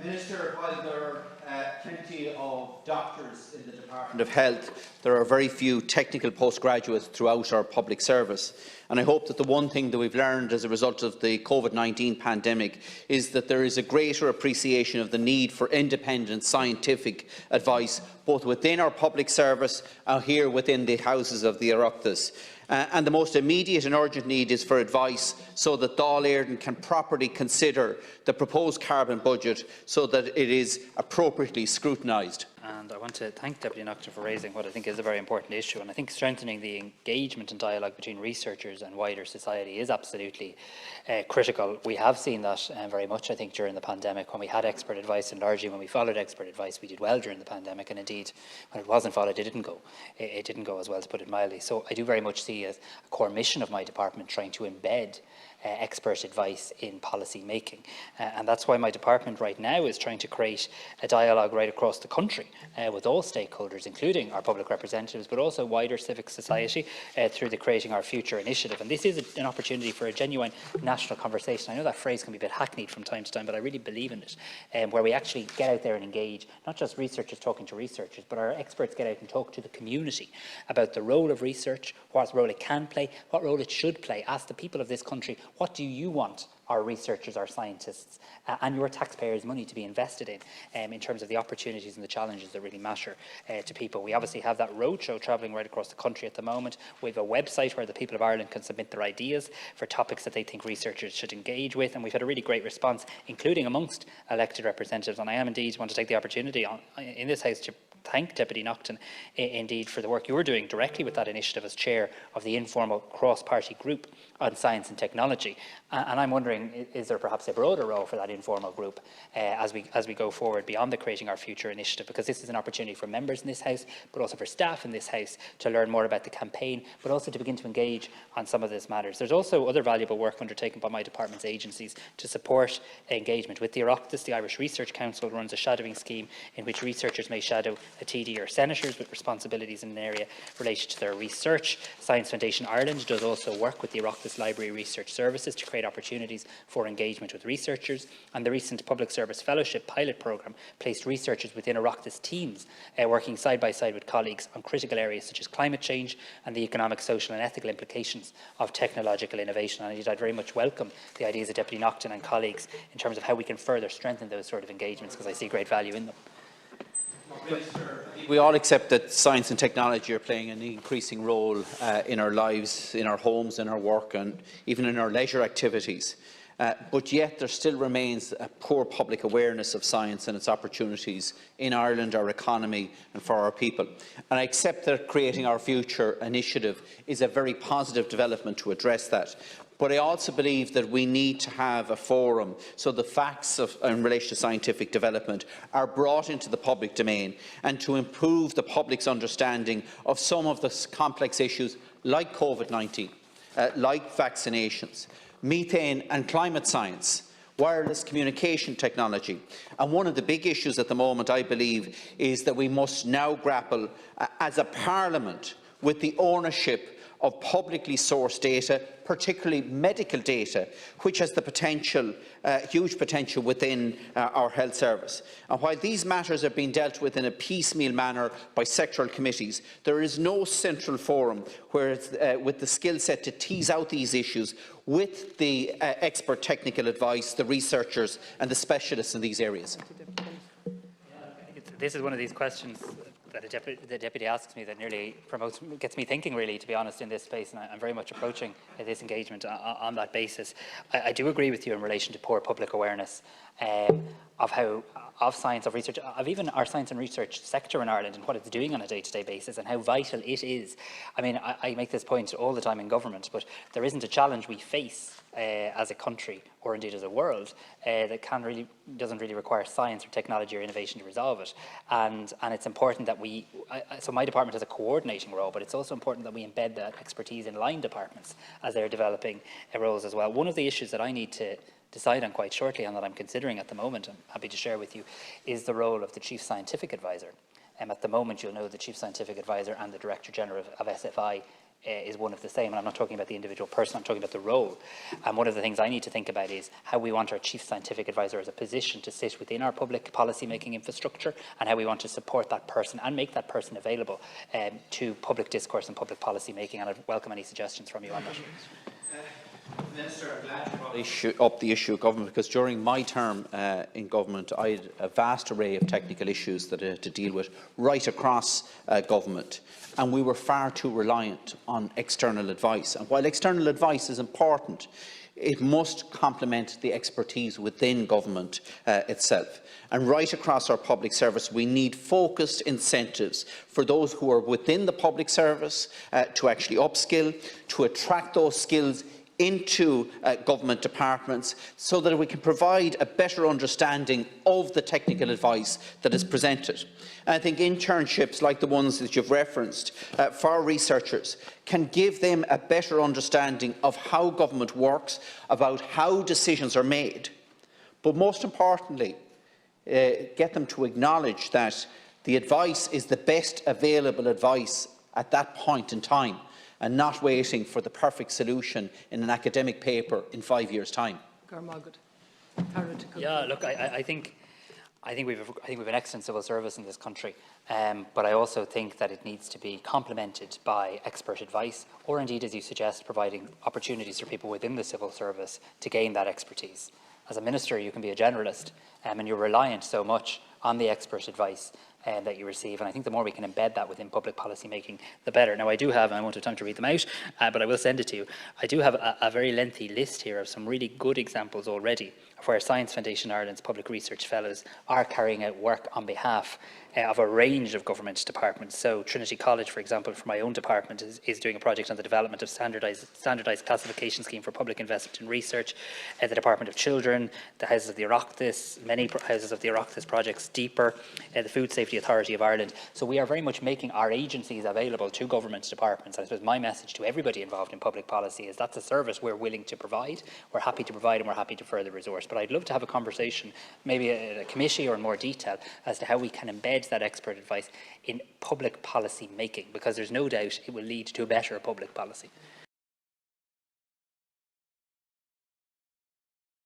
Minister, while there are plenty of doctors in the Department of Health, there are very few technical postgraduates throughout our public service. And I hope that the one thing that we've learned as a result of the COVID-19 pandemic is that there is a greater appreciation of the need for independent scientific advice, both within our public service and here within the houses of the Oireachtas. And the most immediate and urgent need is for advice so that Dáil Éireann can properly consider the proposed carbon budget so that it is appropriately scrutinised. And I want to thank Deputy Naughton for raising what I think is a very important issue. And I think strengthening the engagement and dialogue between researchers and wider society is absolutely critical. We have seen that very much, I think, during the pandemic when we had expert advice, and largely when we followed expert advice, we did well during the pandemic. And indeed, when it wasn't followed, it didn't go. It didn't go as well, to put it mildly. So I do very much see as a core mission of my department trying to embed expert advice in policy making. And that's why my department right now is trying to create a dialogue right across the country with all stakeholders, including our public representatives, but also wider civic society through the Creating Our Future initiative. And this is an opportunity for a genuine national conversation. I know that phrase can be a bit hackneyed from time to time, but I really believe in it, where we actually get out there and engage, not just researchers talking to researchers, but our experts get out and talk to the community about the role of research, what role it can play, what role it should play. Ask the people of this country, what do you want our researchers, our scientists, and your taxpayers' money to be invested in terms of the opportunities and the challenges that really matter to people. We obviously have that roadshow travelling right across the country at the moment. We have a website where the people of Ireland can submit their ideas for topics that they think researchers should engage with, and we've had a really great response, including amongst elected representatives. And I am indeed want to take the opportunity in this House to thank Deputy Naughton indeed for the work you're doing directly with that initiative as chair of the informal cross-party group on science and technology. And I'm wondering, is there perhaps a broader role for that informal group as we go forward beyond the Creating Our Future initiative? Because this is an opportunity for members in this House, but also for staff in this House to learn more about the campaign, but also to begin to engage on some of these matters. There's also other valuable work undertaken by my department's agencies to support engagement. With the Oireachtas, the Irish Research Council runs a shadowing scheme in which researchers may shadow a TD or senators with responsibilities in an area related to their research. Science Foundation Ireland does also work with the Oireachtas Library Research Services to create opportunities for engagement with researchers, and the recent Public Service Fellowship pilot programme placed researchers within Oireachtas teams working side by side with colleagues on critical areas such as climate change and the economic, social and ethical implications of technological innovation. And indeed, I'd very much welcome the ideas of Deputy Naughton and colleagues in terms of how we can further strengthen those sort of engagements, because I see great value in them. We all accept that science and technology are playing an increasing role in our lives, in our homes, in our work and even in our leisure activities. But yet there still remains a poor public awareness of science and its opportunities in Ireland, our economy and for our people. And I accept that Creating Our Future initiative is a very positive development to address that. But I also believe that we need to have a forum so the facts in relation to scientific development are brought into the public domain, and to improve the public's understanding of some of the complex issues like COVID-19, like vaccinations, methane and climate science, wireless communication technology. And one of the big issues at the moment, I believe, is that we must now grapple as a parliament with the ownership of publicly sourced data, particularly medical data, which has the potential, huge potential within our health service. And while these matters are being dealt with in a piecemeal manner by sectoral committees, there is no central forum where it's, with the skill set to tease out these issues with the expert technical advice, the researchers and the specialists in these areas. This is one of these questions that the deputy asks me that nearly gets me thinking, really, to be honest, in this space, and I'm very much approaching this engagement on that basis. I do agree with you in relation to poor public awareness of science, of research, of even our science and research sector in Ireland and what it's doing on a day-to-day basis and how vital it is. I mean, I make this point all the time in government, but there isn't a challenge we face as a country, or indeed as a world, that doesn't really require science or technology or innovation to resolve it. And it's important that so my department has a coordinating role, but it's also important that we embed that expertise in line departments as they're developing roles as well. One of the issues that I need to decide on quite shortly, and that I'm considering at the moment, I'm happy to share with you, is the role of the Chief Scientific Advisor. At the moment, you'll know the Chief Scientific Advisor and the Director General of SFI is one of the same. And I'm not talking about the individual person, I'm talking about the role. And one of the things I need to think about is how we want our chief scientific advisor as a position to sit within our public policy making infrastructure, and how we want to support that person and make that person available to public discourse and public policy making. And I'd welcome any suggestions from you on that. Minister, I'm glad you brought up the issue of government, because during my term in government I had a vast array of technical issues that I had to deal with right across government, and we were far too reliant on external advice. And while external advice is important, it must complement the expertise within government itself. And right across our public service, we need focused incentives for those who are within the public service to actually upskill, to attract those skills into government departments, so that we can provide a better understanding of the technical advice that is presented. And I think internships like the ones that you've referenced for researchers can give them a better understanding of how government works, about how decisions are made, but most importantly, get them to acknowledge that the advice is the best available advice at that point in time, and not waiting for the perfect solution in an academic paper in 5 years' time. Yeah, look, I think we've an excellent civil service in this country, but I also think that it needs to be complemented by expert advice, or indeed, as you suggest, providing opportunities for people within the civil service to gain that expertise. As a minister, you can be a generalist, and you're reliant so much on the expert advice that you receive, and I think the more we can embed that within public policy making, the better. Now, I do have, and I won't have time to read them out, but I will send it to you. I do have a very lengthy list here of some really good examples already of where Science Foundation Ireland's public research fellows are carrying out work on behalf of a range of government departments. So Trinity College, for example, for my own department, is doing a project on the development of standardised classification scheme for public investment in research. The Department of Children, the Houses of the Oireachtas, many Houses of the Oireachtas projects, Deeper, the Food Safety Authority of Ireland. So we are very much making our agencies available to government departments. I suppose my message to everybody involved in public policy is that's a service we're willing to provide, we're happy to provide, and we're happy to further resource. But I'd love to have a conversation, maybe at a committee or in more detail, as to how we can embed that expert advice in public policy making, because there's no doubt it will lead to better public policy.